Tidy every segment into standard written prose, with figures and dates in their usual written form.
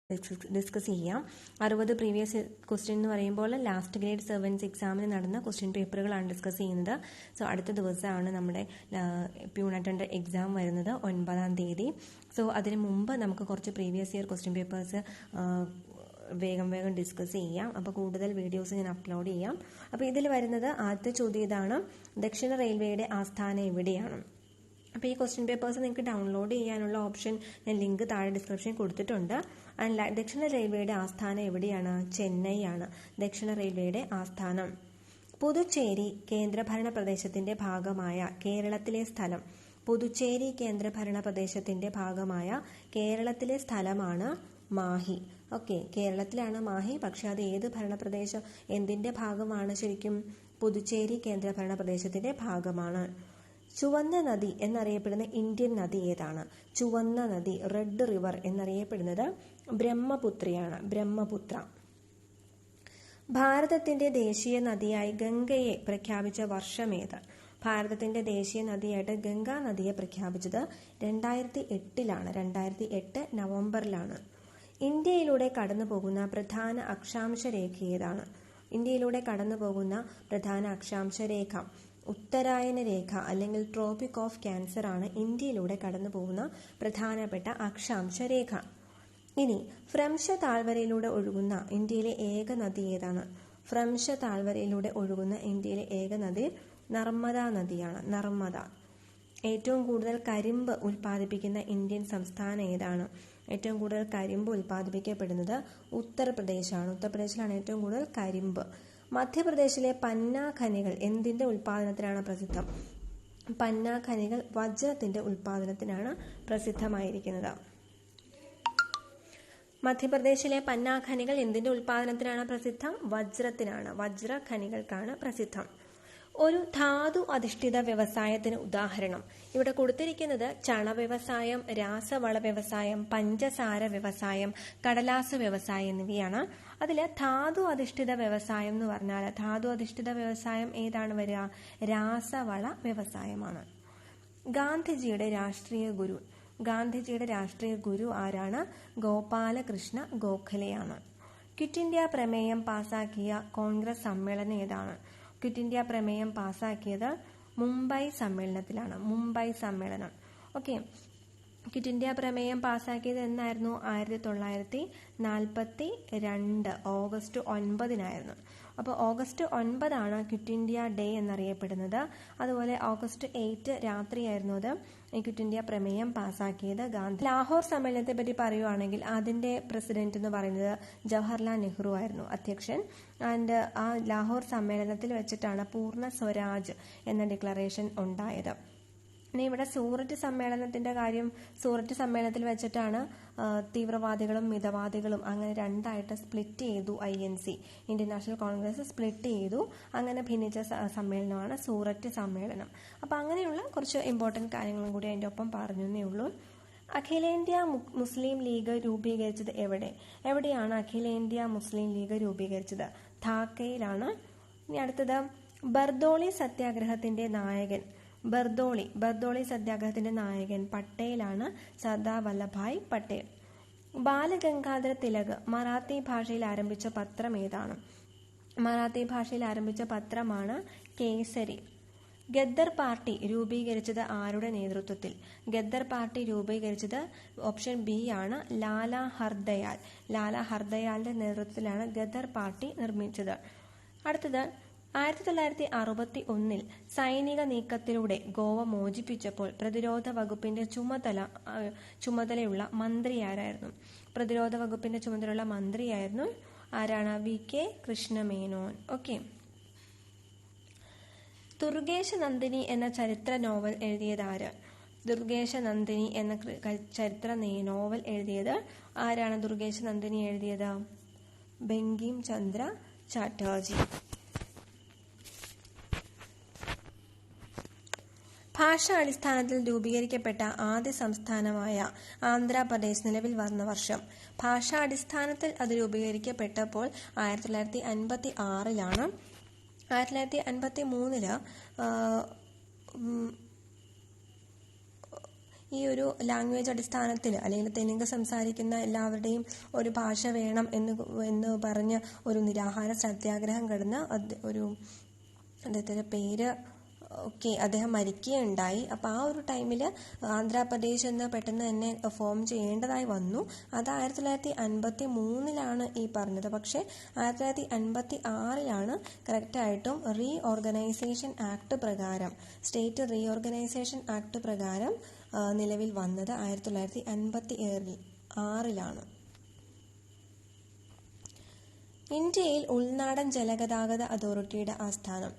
Discuss ചെയ്യാം. 60 previous question എന്ന് പറയുമ്പോൾ ലാസ്റ്റ് ഗ്രേഡ് സെർവൻസ് എക്സാമിന് നടന്ന ക്വസ്റ്റ്യൻ പേപ്പറുകളാണ് ഡിസ്കസ് ചെയ്യുന്നത്. സോ അടുത്ത ദിവസമാണ് നമ്മുടെ പ്യൂണറ്റൻ്റെ എക്സാം വരുന്നത് 9-ാം തീയതി. സോ അതിന് മുമ്പ് നമുക്ക് കുറച്ച് പ്രീവിയസ് ഇയർ ക്വസ്റ്റ്യൻ പേപ്പേഴ്സ് വേഗം ഡിസ്കസ് ചെയ്യാം. അപ്പോൾ കൂടുതൽ വീഡിയോസ് ഞാൻ അപ്ലോഡ് ചെയ്യാം. അപ്പോൾ ഇതിൽ വരുന്നത് ആദ്യത്തെ ചോദ്യം ഇതാണ്: ദക്ഷിണ റെയിൽവേയുടെ ആസ്ഥാനം എവിടെയാണ്? അപ്പോൾ ഈ ക്വസ്റ്റ്യൻ പേപ്പേഴ്സ് നിങ്ങൾക്ക് ഡൗൺലോഡ് ചെയ്യാനുള്ള ഓപ്ഷൻ ഞാൻ ലിങ്ക് താഴെ ഡിസ്ക്രിപ്ഷനിൽ കൊടുത്തിട്ടുണ്ട്. ദക്ഷിണ റെയിൽവേയുടെ ആസ്ഥാനം എവിടെയാണ്? ചെന്നൈ ആണ് ദക്ഷിണ റെയിൽവേയുടെ ആസ്ഥാനം. പുതുച്ചേരി കേന്ദ്രഭരണ പ്രദേശത്തിന്റെ ഭാഗമായ കേരളത്തിലെ സ്ഥലം. പുതുച്ചേരി കേന്ദ്രഭരണ പ്രദേശത്തിന്റെ ഭാഗമായ കേരളത്തിലെ സ്ഥലമാണ് മാഹി. ഓക്കെ, കേരളത്തിലാണ് മാഹി. പക്ഷെ അത് ഏത് ഭരണപ്രദേശം, എന്തിന്റെ ഭാഗമാണ്? ശരിക്കും പുതുച്ചേരി കേന്ദ്രഭരണ പ്രദേശത്തിന്റെ ഭാഗമാണ്. ചുവന്ന നദി എന്നറിയപ്പെടുന്ന ഇന്ത്യൻ നദി ഏതാണ്? ചുവന്ന നദി, റെഡ് റിവർ എന്നറിയപ്പെടുന്നത് ബ്രഹ്മപുത്രയാണ്, ബ്രഹ്മപുത്ര. ഭാരതത്തിന്റെ ദേശീയ നദിയായി ഗംഗയെ പ്രഖ്യാപിച്ച വർഷമേത്? ഭാരതത്തിന്റെ ദേശീയ നദിയായിട്ട് ഗംഗാ നദിയെ പ്രഖ്യാപിച്ചത് 2008-ലാണ്. 2008 നവംബറിലാണ്. ഇന്ത്യയിലൂടെ കടന്നു പോകുന്ന പ്രധാന അക്ഷാംശ രേഖ ഏതാണ്? ഇന്ത്യയിലൂടെ കടന്നു പോകുന്ന പ്രധാന അക്ഷാംശ രേഖ ഉത്തരായന രേഖ അല്ലെങ്കിൽ ട്രോപ്പിക് ഓഫ് ക്യാൻസർ ആണ് ഇന്ത്യയിലൂടെ കടന്നു പോകുന്ന പ്രധാനപ്പെട്ട അക്ഷാംശ രേഖ. ഇനി ഫ്രംശ താഴ്വരയിലൂടെ ഒഴുകുന്ന ഇന്ത്യയിലെ ഏക നദി ഏതാണ്? ഫ്രംശ താഴ്വരയിലൂടെ ഒഴുകുന്ന ഇന്ത്യയിലെ ഏക നദി നർമ്മദ നദിയാണ്, നർമ്മദ. ഏറ്റവും കൂടുതൽ കരിമ്പ് ഉൽപ്പാദിപ്പിക്കുന്ന ഇന്ത്യൻ സംസ്ഥാനം ഏതാണ്? ഏറ്റവും കൂടുതൽ കരിമ്പ് ഉൽപ്പാദിപ്പിക്കപ്പെടുന്നത് ഉത്തർപ്രദേശാണ്. ഉത്തർപ്രദേശിലാണ് ഏറ്റവും കൂടുതൽ കരിമ്പ്. മധ്യപ്രദേശിലെ പന്ന ഖനികൾ എന്തിന്റെ ഉൽപ്പാദനത്തിനാണ് പ്രസിദ്ധം? പന്ന ഖനികൾ വജ്രത്തിന്റെ ഉൽപ്പാദനത്തിനാണ് പ്രസിദ്ധമായിരിക്കുന്നത്. മധ്യപ്രദേശിലെ പന്ന ഖനികൾ എന്തിന്റെ ഉൽപ്പാദനത്തിനാണ് പ്രസിദ്ധം? വജ്രത്തിനാണ്, വജ്ര ഖനികൾക്കാണ് പ്രസിദ്ധം. ഒരു ധാതു അധിഷ്ഠിത വ്യവസായത്തിന് ഉദാഹരണം. ഇവിടെ കൊടുത്തിരിക്കുന്നത് ചണ വ്യവസായം, രാസവള വ്യവസായം, പഞ്ചസാര വ്യവസായം, കടലാസ് വ്യവസായം എന്നിവയാണ്. അതിൽ ധാതു അധിഷ്ഠിത വ്യവസായം എന്ന് പറഞ്ഞാൽ ധാതു അധിഷ്ഠിത വ്യവസായം ഏതാണ് വരിക? രാസവള വ്യവസായമാണ്. ഗാന്ധിജിയുടെ രാഷ്ട്രീയ ഗുരു. ഗാന്ധിജിയുടെ രാഷ്ട്രീയ ഗുരു ആരാണ്? ഗോപാലകൃഷ്ണ ഗോഖലെയാണ്. ക്വിറ്റ് ഇന്ത്യ പ്രമേയം പാസാക്കിയ കോൺഗ്രസ് സമ്മേളനം ഏതാണ്? ക്വിറ്റ് ഇന്ത്യ പ്രമേയം പാസാക്കിയത് മുംബൈ സമ്മേളനത്തിലാണ്, മുംബൈ സമ്മേളനം. ഓക്കെ, ക്വിറ്റ് ഇന്ത്യ പ്രമേയം പാസാക്കിയത് എന്നായിരുന്നു? 1942 ഓഗസ്റ്റ് 9-നായിരുന്നു. അപ്പോൾ ഓഗസ്റ്റ് 9 ക്വിറ്റ് ഇന്ത്യ ഡേ എന്നറിയപ്പെടുന്നത്. അതുപോലെ ഓഗസ്റ്റ് 8 രാത്രിയായിരുന്നു അത് ഈ ക്വിറ്റ് ഇന്ത്യ പ്രമേയം പാസാക്കിയത് ഗാന്ധി. ലാഹോർ സമ്മേളനത്തെ പറ്റി പറയുവാണെങ്കിൽ അതിന്റെ പ്രസിഡന്റ് എന്ന് പറയുന്നത് ജവഹർലാൽ നെഹ്റു ആയിരുന്നു അധ്യക്ഷൻ. ആൻഡ് ആ ലാഹോർ സമ്മേളനത്തിൽ വെച്ചിട്ടാണ് പൂർണ്ണ സ്വരാജ് എന്ന ഡിക്ലറേഷൻ ഉണ്ടായത്. ഇനി ഇവിടെ സൂററ്റ് സമ്മേളനത്തിന്റെ കാര്യം, സൂററ്റ് സമ്മേളനത്തിൽ വെച്ചിട്ടാണ് തീവ്രവാദികളും മിതവാദികളും അങ്ങനെ രണ്ടായിട്ട് സ്പ്ലിറ്റ് ചെയ്തു. INC Indian national Congress split ചെയ്തു. അങ്ങനെ ഭിന്നിച്ച സമ്മേളനമാണ് സൂററ്റ് സമ്മേളനം. അപ്പം അങ്ങനെയുള്ള കുറച്ച് ഇമ്പോർട്ടൻറ്റ് കാര്യങ്ങളും കൂടി അതിൻ്റെ ഒപ്പം പറഞ്ഞേ ഉള്ളൂ. അഖിലേന്ത്യാ മുസ്ലിം ലീഗ് രൂപീകരിച്ചത് എവിടെയാണ് അഖിലേന്ത്യാ മുസ്ലിം ലീഗ് രൂപീകരിച്ചത്? ധാക്കയിലാണ്. ഇനി അടുത്തത് ബർദോളി സത്യാഗ്രഹത്തിന്റെ നായകൻ. ബർദോളി സത്യാഗ്രഹത്തിന്റെ നായകൻ പട്ടേലാണ്, സർദാർ വല്ലഭായ് പട്ടേൽ. ബാലഗംഗാധര തിലക് മറാത്തി ഭാഷയിൽ ആരംഭിച്ച പത്രം ഏതാണ്? മറാത്തി ഭാഷയിൽ ആരംഭിച്ച പത്രമാണ് കേസരി. ഗദ്ദർ പാർട്ടി രൂപീകരിച്ചത് ആരുടെ നേതൃത്വത്തിൽ? ഗദ്ദർ പാർട്ടി രൂപീകരിച്ചത് ഓപ്ഷൻ ബി ആണ്, ലാലാ ഹർദയാൽ. ലാലാ ഹർദയാലിന്റെ നേതൃത്വത്തിലാണ് ഗദ്ദർ പാർട്ടി നിർമ്മിച്ചത്. അടുത്തത് 1961 സൈനിക നീക്കത്തിലൂടെ ഗോവ മോചിപ്പിച്ചപ്പോൾ പ്രതിരോധ വകുപ്പിന്റെ ചുമതലയുള്ള മന്ത്രി ആരായിരുന്നു? പ്രതിരോധ വകുപ്പിന്റെ ചുമതലയുള്ള മന്ത്രിയായിരുന്നു ആരാണ്? VK കൃഷ്ണമേനോൻ. ഓക്കെ. ദുർഗേശ നന്ദിനി എന്ന ചരിത്ര നോവൽ എഴുതിയത് ആര്? ദുർഗേശ നന്ദിനി എന്ന ചരിത്ര നോവൽ എഴുതിയത് ആരാണ്? ദുർഗേശ നന്ദിനി എഴുതിയത് ബങ്കിം ചന്ദ്ര ചാറ്റർജി. ഭാഷാടിസ്ഥാനത്തിൽ രൂപീകരിക്കപ്പെട്ട ആദ്യ സംസ്ഥാനമായ ആന്ധ്രാപ്രദേശ് നിലവിൽ വന്ന വർഷം. ഭാഷാടിസ്ഥാനത്തിൽ അത് രൂപീകരിക്കപ്പെട്ടപ്പോൾ 1956-ലാണ്. 1953 ഈ ഒരു ലാംഗ്വേജ് അടിസ്ഥാനത്തിൽ അല്ലെങ്കിൽ തെലുങ്ക് സംസാരിക്കുന്ന എല്ലാവരുടെയും ഒരു ഭാഷ വേണം എന്ന് പറഞ്ഞ് ഒരു നിരാഹാര സത്യാഗ്രഹം കിടന്ന് അദ്ദേഹത്തിൻ്റെ പേര് അദ്ദേഹം മരിക്കുകയുണ്ടായി. അപ്പോൾ ആ ഒരു ടൈമിൽ ആന്ധ്രാപ്രദേശ് എന്ന് പെട്ടെന്ന് തന്നെ ഫോം ചെയ്യേണ്ടതായി വന്നു. അത് 1953 ഈ പറഞ്ഞത്. പക്ഷേ 1956 കറക്റ്റായിട്ടും റീഓർഗനൈസേഷൻ ആക്ട് പ്രകാരം, സ്റ്റേറ്റ് റീഓർഗനൈസേഷൻ ആക്ട് പ്രകാരം നിലവിൽ വന്നത് 1956 ഇന്ത്യയിൽ ഉൾനാടൻ ജലഗതാഗത അതോറിറ്റിയുടെ ആസ്ഥാനം.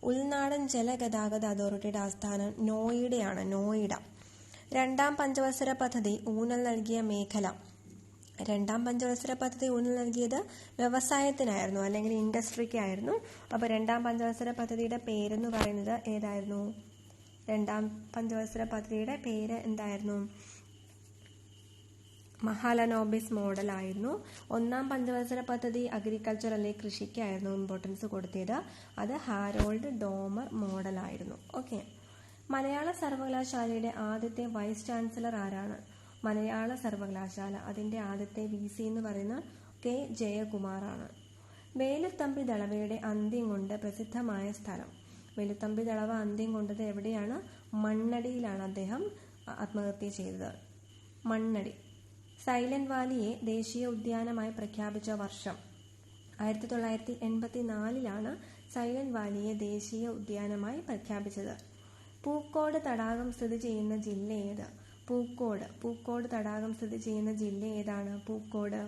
ഉൾനാടൻ ജലഗതാഗത അതോറിറ്റിയുടെ ആസ്ഥാനം നോയിഡയാണ്. നോയിഡ. രണ്ടാം പഞ്ചവത്സര പദ്ധതി ഊന്നൽ നൽകിയ മേഖല. രണ്ടാം പഞ്ചവത്സര പദ്ധതി ഊന്നൽ നൽകിയത് വ്യവസായത്തിനായിരുന്നു, അല്ലെങ്കിൽ ഇൻഡസ്ട്രിക്കായിരുന്നു. അപ്പോൾ രണ്ടാം പഞ്ചവത്സര പദ്ധതിയുടെ പേരെന്ന് പറയുന്നത് ഏതായിരുന്നു? രണ്ടാം പഞ്ചവത്സര പദ്ധതിയുടെ പേര് എന്തായിരുന്നു? മഹാലനോബിസ് മോഡൽ ആയിരുന്നു. ഒന്നാം പഞ്ചവത്സര പദ്ധതി അഗ്രികൾച്ചർ അല്ലെങ്കിൽ കൃഷിക്കായിരുന്നു ഇമ്പോർട്ടൻസ് കൊടുത്തത്. അത് ഹാരോൾഡ് ഡോമർ മോഡൽ ആയിരുന്നു. ഓക്കെ. മലയാള സർവകലാശാലയുടെ ആദ്യത്തെ വൈസ് ചാൻസലർ ആരാണ്? മലയാള സർവകലാശാല അതിൻ്റെ ആദ്യത്തെ VC എന്ന് പറയുന്ന K. ജയകുമാറാണ്. വേലുത്തമ്പി ദളവയുടെ അന്ത്യം കൊണ്ട് പ്രസിദ്ധമായ സ്ഥലം. വേലുത്തമ്പി ദളവ അന്ത്യം കൊണ്ടത് എവിടെയാണ്? മണ്ണടിയിലാണ് അദ്ദേഹം ആത്മഹത്യ ചെയ്തത്. മണ്ണടി. സൈലന്റ് വാലിയെ ദേശീയ ഉദ്യാനമായി പ്രഖ്യാപിച്ച വർഷം 1984 സൈലന്റ് വാലിയെ ദേശീയ ഉദ്യാനമായി പ്രഖ്യാപിച്ചത്. പൂക്കോട് തടാകം സ്ഥിതി ചെയ്യുന്ന ജില്ല ഏത്? പൂക്കോട് തടാകം സ്ഥിതി ചെയ്യുന്ന ജില്ല ഏതാണ്? പൂക്കോട്.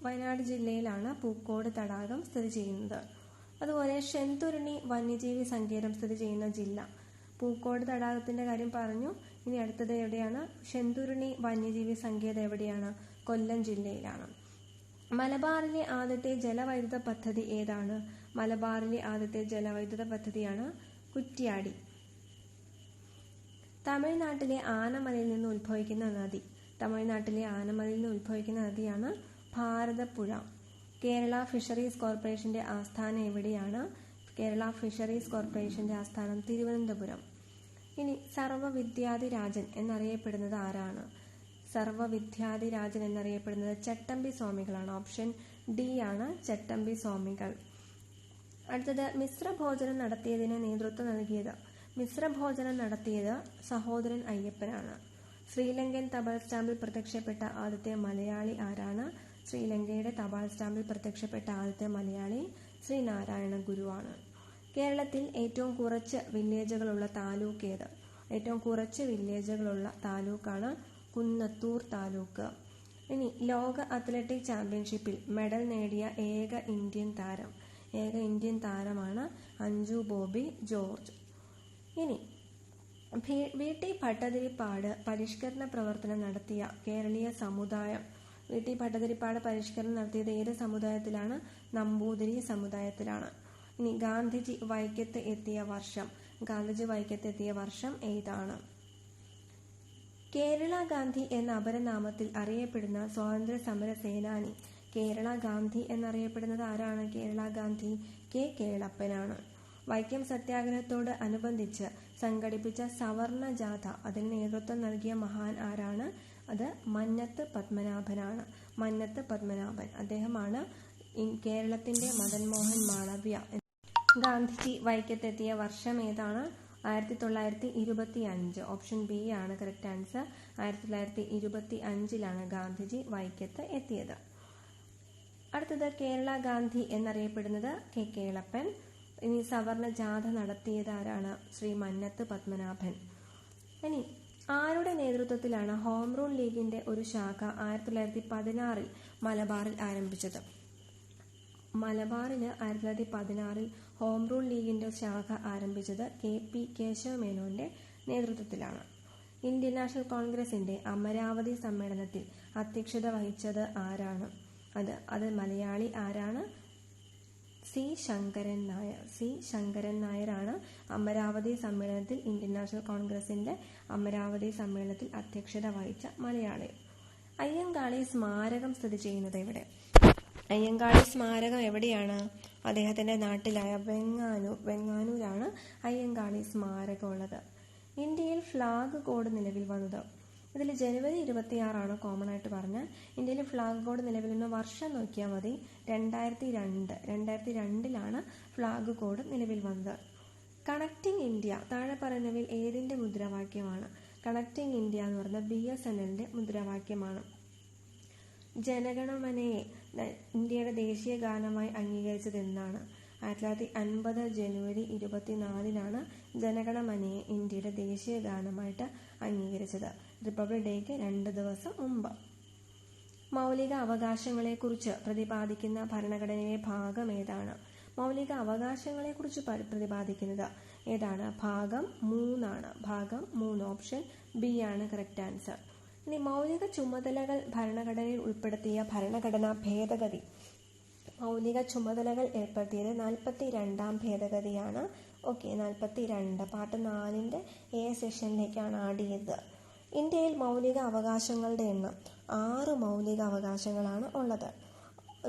വയനാട് ജില്ലയിലാണ് പൂക്കോട് തടാകം സ്ഥിതി ചെയ്യുന്നത്. അതുപോലെ ശെന്തുരുണി വന്യജീവി സങ്കേതം സ്ഥിതി ചെയ്യുന്ന ജില്ല. പൂക്കോട് തടാകത്തിന്റെ കാര്യം പറഞ്ഞു. ഇനി അടുത്തത് എവിടെയാണ്? ശെന്തുരുണി വന്യജീവി സങ്കേതം എവിടെയാണ്? കൊല്ലം ജില്ലയിലാണ്. മലബാറിലെ ആദ്യത്തെ ജലവൈദ്യുത പദ്ധതി ഏതാണ്? മലബാറിലെ ആദ്യത്തെ ജലവൈദ്യുത പദ്ധതിയാണ് കുറ്റ്യാടി. തമിഴ്നാട്ടിലെ ആനമലയിൽ നിന്ന് ഉത്ഭവിക്കുന്ന നദിയാണ് ഭാരതപ്പുഴ. കേരള ഫിഷറീസ് കോർപ്പറേഷന്റെ ആസ്ഥാനം എവിടെയാണ്? കേരള ഫിഷറീസ് കോർപ്പറേഷന്റെ ആസ്ഥാനം തിരുവനന്തപുരം. ഇനി സർവ്വവിദ്യാധിരാജൻ എന്നറിയപ്പെടുന്നത് ആരാണ്? സർവ്വവിദ്യാധിരാജൻ എന്നറിയപ്പെടുന്നത് ചട്ടമ്പി സ്വാമികളാണ്. ഓപ്ഷൻ D ആണ് ചട്ടമ്പി സ്വാമികൾ. അടുത്തത് മിശ്രഭോജനം നടത്തിയതിന് നേതൃത്വം നൽകിയത്. മിശ്രഭോജനം നടത്തിയത് സഹോദരൻ അയ്യപ്പനാണ്. ശ്രീലങ്കൻ തപാൽ സ്റ്റാമ്പിൽ പ്രത്യക്ഷപ്പെട്ട ആദ്യത്തെ മലയാളി ആരാണ്? ശ്രീലങ്കയുടെ തപാൽ സ്റ്റാമ്പിൽ പ്രത്യക്ഷപ്പെട്ട ആദ്യത്തെ മലയാളി ശ്രീനാരായണ ഗുരുവാണ്. കേരളത്തിൽ ഏറ്റവും കുറച്ച് വില്ലേജുകളുള്ള താലൂക്ക് ഏത്? ഏറ്റവും കുറച്ച് വില്ലേജുകളുള്ള താലൂക്കാണ് കുന്നത്തൂർ താലൂക്ക്. ഇനി ലോക അത്ലറ്റിക് ചാമ്പ്യൻഷിപ്പിൽ മെഡൽ നേടിയ ഏക ഇന്ത്യൻ താരമാണ് അഞ്ജു ബോബി ജോർജ്. ഇനി VT ഭട്ടതിരിപ്പാട് പരിഷ്കരണ പ്രവർത്തനം നടത്തിയ കേരളീയ സമുദായം. VT ഭട്ടതിരിപ്പാട് പരിഷ്കരണം നടത്തിയത് ഏത് സമുദായത്തിലാണ്? നമ്പൂതിരി സമുദായത്തിലാണ്. ഇനി ഗാന്ധിജി വൈക്കത്ത് എത്തിയ വർഷം ഏതാണ്? കേരള ഗാന്ധി എന്ന അപരനാമത്തിൽ അറിയപ്പെടുന്ന സ്വാതന്ത്ര്യ സമര സേനാനി. കേരള ഗാന്ധി എന്നറിയപ്പെടുന്നത് ആരാണ്? കേരള ഗാന്ധി K. കേളപ്പനാണ്. വൈക്കം സത്യാഗ്രഹത്തോട് അനുബന്ധിച്ച് സംഘടിപ്പിച്ച സവർണ ജാഥ അതിന് നേതൃത്വം നൽകിയ മഹാൻ ആരാണ്? അത് മന്നത്ത് പത്മനാഭനാണ്. മന്നത്ത് പത്മനാഭൻ അദ്ദേഹമാണ് കേരളത്തിന്റെ മദൻ മോഹൻ മാളവ്യ. ഗാന്ധിജി വൈക്കത്തെത്തിയ വർഷം ഏതാണ്? 1925. ഓപ്ഷൻ B ആണ് കറക്റ്റ് ആൻസർ. 1925 ഗാന്ധിജി വൈക്കത്ത് എത്തിയത്. അടുത്തത് കേരള ഗാന്ധി എന്നറിയപ്പെടുന്നത് K. കേളപ്പൻ. ഇനി സവർണ ജാഥ നടത്തിയത് ആരാണ്? ശ്രീ മന്നത്ത് പത്മനാഭൻ. ഇനി ആരുടെ നേതൃത്വത്തിലാണ് ഹോം റൂൾ ലീഗിന്റെ ഒരു ശാഖ 1916 മലബാറിൽ ആരംഭിച്ചത്? 1916 ഹോം റൂൾ ലീഗിന്റെ ശാഖ ആരംഭിച്ചത് KP കേശവമേനോന്റെ നേതൃത്വത്തിലാണ്. ഇന്ത്യൻ നാഷണൽ കോൺഗ്രസിന്റെ അമരാവതി സമ്മേളനത്തിൽ അധ്യക്ഷത വഹിച്ചത് ആരാണ്? അത് മലയാളി ആരാണ്? C. ശങ്കരൻ നായരാണ് അമരാവതി സമ്മേളനത്തിൽ, ഇന്ത്യൻ നാഷണൽ കോൺഗ്രസിന്റെ അമരാവതി സമ്മേളനത്തിൽ അധ്യക്ഷത വഹിച്ച മലയാളി. അയ്യങ്കാളി സ്മാരകം സ്ഥിതി ചെയ്യുന്നത് എവിടെ? അയ്യങ്കാളി സ്മാരകം എവിടെയാണ്? അദ്ദേഹത്തിൻ്റെ നാട്ടിലായ വെങ്ങാനൂരാണ് അയ്യങ്കാളി സ്മാരകം ഉള്ളത്. ഇന്ത്യയിൽ ഫ്ലാഗ് കോഡ് നിലവിൽ വന്നത് ഇതിൽ ജനുവരി 26 കോമൺ ആയിട്ട് പറഞ്ഞാൽ ഇന്ത്യയിൽ ഫ്ലാഗ് കോഡ് നിലവിൽ വന്ന വർഷം നോക്കിയാൽ മതി. 2002 ഫ്ലാഗ് കോഡ് നിലവിൽ വന്നത്. കണക്റ്റിംഗ് ഇന്ത്യ താഴെ പറയുന്നവയിൽ ഏതിൻ്റെ മുദ്രാവാക്യമാണ്? കണക്റ്റിംഗ് ഇന്ത്യ എന്ന് പറയുന്നത് BSNLന്റെ മുദ്രാവാക്യമാണ്. ജനഗണമനയെ ഇന്ത്യയുടെ ദേശീയ ഗാനമായി അംഗീകരിച്ചത് എന്നാണ്? 1950 ജനുവരി 24 ജനഗണമനയെ ഇന്ത്യയുടെ ദേശീയ ഗാനമായിട്ട് അംഗീകരിച്ചത്. റിപ്പബ്ലിക് ഡേക്ക് 2 ദിവസം മുമ്പ്. മൗലിക അവകാശങ്ങളെക്കുറിച്ച് പ്രതിപാദിക്കുന്ന ഭരണഘടനയിലെ ഭാഗം ഏതാണ്? മൗലിക അവകാശങ്ങളെക്കുറിച്ച് പ്രതിപാദിക്കുന്നത് ഏതാണ്? ഭാഗം 3 ഭാഗം 3 ഓപ്ഷൻ ബി ആണ് കറക്റ്റ് ആൻസർ. ഇനി മൗലിക ചുമതലകൾ ഭരണഘടനയിൽ ഉൾപ്പെടുത്തിയ ഭരണഘടനാ ഭേദഗതി. മൗലിക ചുമതലകൾ ഏർപ്പെടുത്തിയത് 42ാം ഭേദഗതിയാണ്. 42 പാർട്ട് 4ന്റെ A സെഷനിലേക്കാണ് ആഡ് ചെയ്തത്. ഇന്ത്യയിൽ മൗലിക അവകാശങ്ങളുടെ എണ്ണം 6 മൗലിക അവകാശങ്ങളാണ് ഉള്ളത്.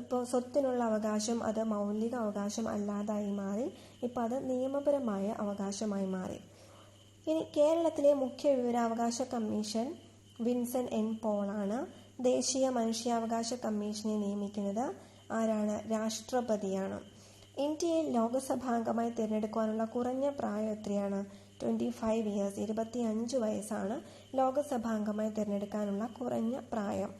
ഇപ്പോൾ സ്വത്തിനുള്ള അവകാശം അത് മൗലിക അവകാശം അല്ലാതായി മാറി. ഇപ്പോൾ അത് നിയമപരമായ അവകാശമായി മാറി. ഇനി കേരളത്തിലെ മുഖ്യ വിവരാവകാശ കമ്മീഷൻ വിൻസെന്റ് N. പോളാണ്. ദേശീയ മനുഷ്യാവകാശ കമ്മീഷനെ നിയമിക്കുന്നത് ആരാണ്? രാഷ്ട്രപതിയാണ്. ഇന്ത്യയിൽ ലോകസഭാംഗമായി തിരഞ്ഞെടുക്കാനുള്ള കുറഞ്ഞ പ്രായം എത്രയാണ്? 25 years 25 വയസ്സാണ് ലോകസഭാംഗമായി തിരഞ്ഞെടുക്കാനുള്ള കുറഞ്ഞ പ്രായം.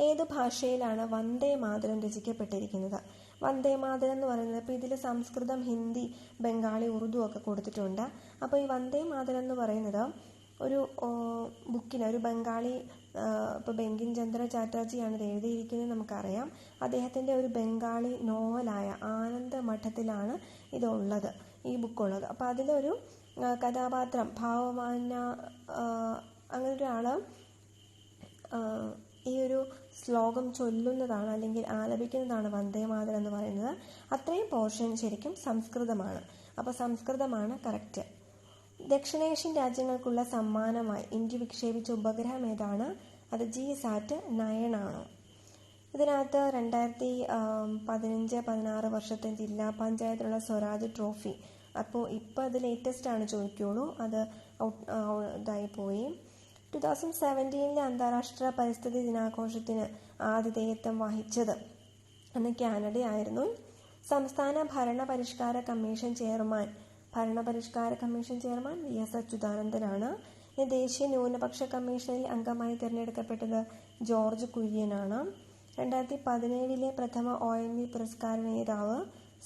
ഏത് ഭാഷയിലാണ് വന്ദേ മാതരം രചിക്കപ്പെട്ടിരിക്കുന്നത്? വന്ദേ മാതരം എന്ന് പറയുന്നത് ഇപ്പോൾ ഇതിൽ സംസ്കൃതം, ഹിന്ദി, ബംഗാളി, ഉറുദു ഒക്കെ കൊടുത്തിട്ടുണ്ട്. അപ്പോൾ ഈ വന്ദേ മാതരം എന്ന് പറയുന്നത് ഒരു ബുക്കിന് ഒരു ബംഗാളി ഇപ്പോൾ ബങ്കിം ചന്ദ്ര ചാറ്റർജിയാണ് ഇത് എഴുതിയിരിക്കുന്നത് നമുക്കറിയാം. അദ്ദേഹത്തിൻ്റെ ഒരു ബംഗാളി നോവലായ ആനന്ദ മഠത്തിലാണ് ഇതുള്ളത്, ഈ ബുക്കുള്ളത്. അപ്പോൾ അതിലൊരു കഥാപാത്രം ഭാവമാന അങ്ങനെ ഒരാൾ ഈ ഒരു ശ്ലോകം ചൊല്ലുന്നതാണ് അല്ലെങ്കിൽ ആലപിക്കുന്നതാണ് വന്ദേ മാതരം എന്ന് പറയുന്നത്. അത്രയും പോർഷൻ ശരിക്കും സംസ്കൃതമാണ്. അപ്പോൾ സംസ്കൃതമാണ് കറക്റ്റ്. ദക്ഷിണേഷ്യൻ രാജ്യങ്ങൾക്കുള്ള സമ്മാനമായി ഇന്ത്യ വിക്ഷേപിച്ച ഉപഗ്രഹം ഏതാണ്? അത് GSAT-9 ആണ്. ഇതിനകത്ത് 2015-16 വർഷത്തെ ജില്ലാ പഞ്ചായത്തിലുള്ള സ്വരാജ് ട്രോഫി. അപ്പോൾ ഇപ്പോൾ അത് ലേറ്റസ്റ്റ് ആണ് ചോദിക്കുള്ളൂ, അത് ഇതായി പോയി. 2017 അന്താരാഷ്ട്ര പരിസ്ഥിതി ദിനാഘോഷത്തിന് ആതിഥേയത്വം വഹിച്ചത് അന്ന് കാനഡയായിരുന്നു. സംസ്ഥാന ഭരണപരിഷ്കാര കമ്മീഷൻ ചെയർമാൻ VS അച്യുതാനന്ദനാണ്. ദേശീയ ന്യൂനപക്ഷ കമ്മീഷനിൽ അംഗമായി തിരഞ്ഞെടുക്കപ്പെട്ടത് ജോർജ് കുര്യനാണ്. 2017 പ്രഥമ ONV പുരസ്കാര നേതാവ്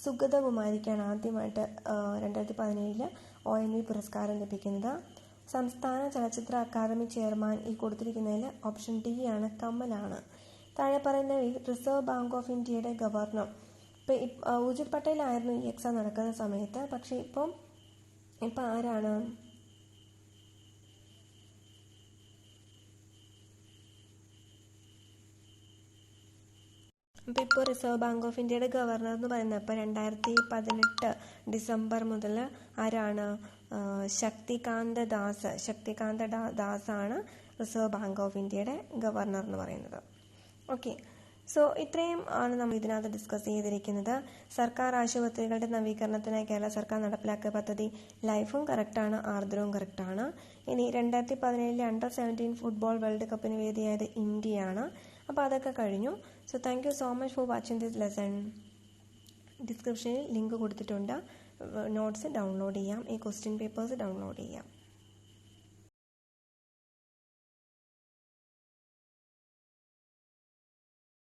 സുഗതകുമാരിക്കാണ് ആദ്യമായിട്ട് 2017 ONV പുരസ്കാരം ലഭിക്കുന്നത്. സംസ്ഥാന ചലച്ചിത്ര അക്കാദമി ചെയർമാൻ ഈ കൊടുത്തിരിക്കുന്നതിൽ ഓപ്ഷൻ D ആണ്, കമലാണ്. താഴെ പറയുന്നവയിൽ റിസർവ് ബാങ്ക് ഓഫ് ഇന്ത്യയുടെ ഗവർണർ ഇപ്പോൾ ഊർജിത് പട്ടേൽ ആയിരുന്നു ഈ എക്സാം നടക്കുന്ന സമയത്ത്. പക്ഷേ ഇപ്പം ആരാണ്? ഇപ്പോൾ റിസർവ് ബാങ്ക് ഓഫ് ഇന്ത്യയുടെ ഗവർണർ എന്ന് പറയുന്നത് ഇപ്പോൾ 2018 ഡിസംബർ മുതൽ ആരാണ്? ശക്തികാന്ത ദാസ് ആണ് റിസർവ് ബാങ്ക് ഓഫ് ഇന്ത്യയുടെ ഗവർണർ എന്ന് പറയുന്നത്. ഓക്കെ, സോ ഇത്രയും ആണ് നമ്മൾ ഇതിനകത്ത് ഡിസ്കസ് ചെയ്തിരിക്കുന്നത്. സർക്കാർ ആശുപത്രികളുടെ നവീകരണത്തിനായി കേരള സർക്കാർ നടപ്പിലാക്കിയ പദ്ധതി ലൈഫും കറക്റ്റാണ്, ആർദ്രവും കറക്റ്റാണ്. ഇനി 2017 അണ്ടർ-17 ഫുട്ബോൾ വേൾഡ് കപ്പിന് വേദിയായത് ഇന്ത്യയാണ്. അപ്പോൾ അതൊക്കെ കഴിഞ്ഞു. So thank you so much for watching this lesson. ഡിസ്ക്രിപ്ഷനിൽ ലിങ്ക് കൊടുത്തിട്ടുണ്ട്, നോട്ട്സ് ഡൗൺലോഡ് ചെയ്യാം, ഈ ക്വസ്റ്റ്യൻ പേപ്പേഴ്സ് ഡൗൺലോഡ് ചെയ്യാം.